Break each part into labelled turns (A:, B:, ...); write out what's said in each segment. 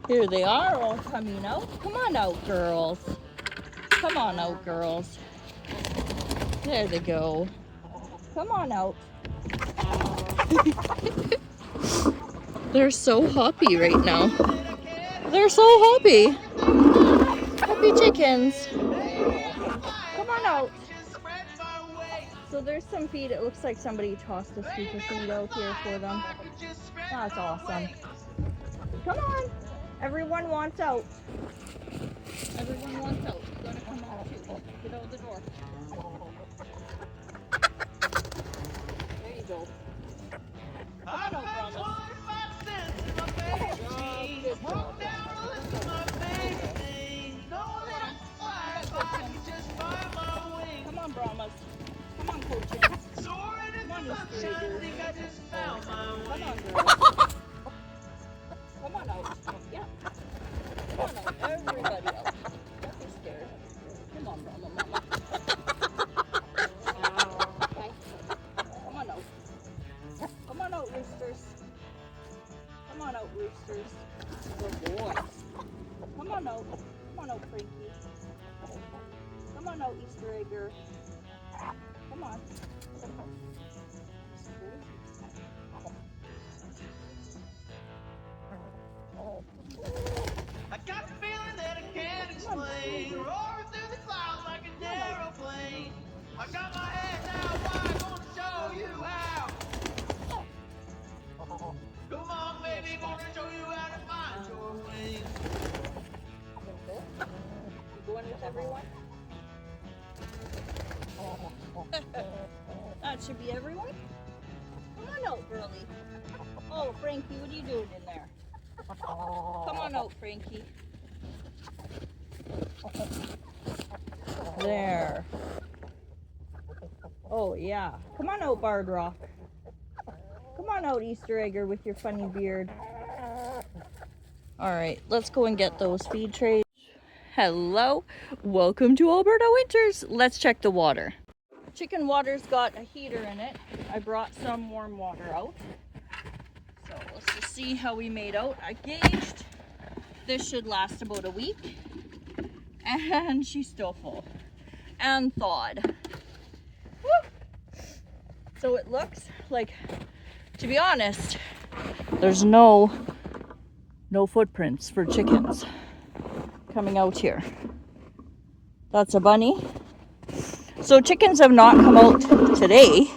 A: Here they are all coming out. Come on out, girls. Come on out, girls. There they go. Come on out. They're so happy right now. They're so happy. Happy chickens. Come on out. So there's some feed. It looks like somebody tossed a scoop of feed out here for them. That's awesome. Come on. Everyone wants out. Everyone wants out. You're gonna come out too. Get out the door. There you go. Come on out, Brahma. Come on, Brahmas. Come on, coaching. Come on, Mr. Come on, girl. Come on out. Yeah. Come on out. Everybody out. Don't be scared. Come on, Brahma, Mama. Okay. Come on out. Come on out, roosters. Come on out, roosters. Good boys. Come on out. Come on out, Frankie. Come on out, Easter egger. Come on.
B: I got the feeling that I can't explain. Roaring through the clouds like an aeroplane. I got my head down wide, gonna show you how. Come on, baby, gonna show you how to find your way.
A: You going with everyone? That should be everyone. Come on out, girlie. Oh, Frankie, what are you doing in there? Come on out, Frankie. There. Oh, yeah. Come on out, Bard Rock. Come on out, Easter egger, with your funny beard. All right, let's go and get those feed trays. Hello, welcome to Alberta Winters. Let's check the water. Chicken water's got a heater in it. I brought some warm water out. So let's just see how we made out. I gauged. This should last about a week. And she's still full. And thawed. Woo! So it looks like, to be honest, there's no footprints for chickens coming out here. That's a bunny. So chickens have not come out today.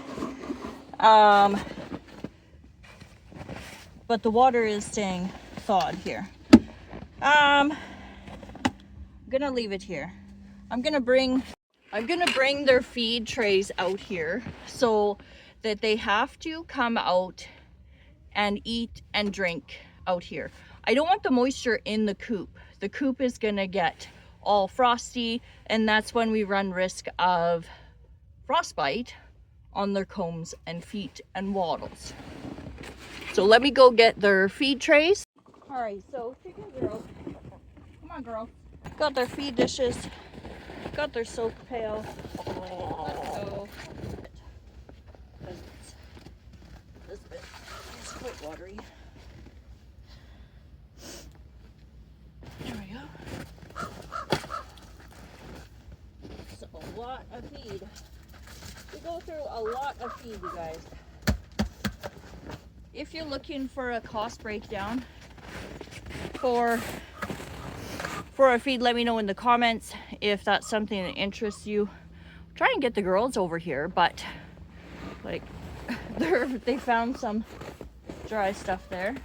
A: But the water is staying thawed here. I'm gonna leave it here. I'm gonna bring their feed trays out here so that they have to come out and eat and drink out here. I don't want the moisture in the coop. The coop is gonna get all frosty, and that's when we run risk of frostbite on their combs and feet and wattles. So let me go get their feed trays. All right, so chicken girls, come on girls. Got their feed dishes, got their soak pail. Let's go. This bit is quite watery. There we go. It's a lot of feed. We go through a lot of feed, you guys. If you're looking for a cost breakdown for a feed, let me know in the comments if that's something that interests you. Try and get the girls over here, but like they found some dry stuff there.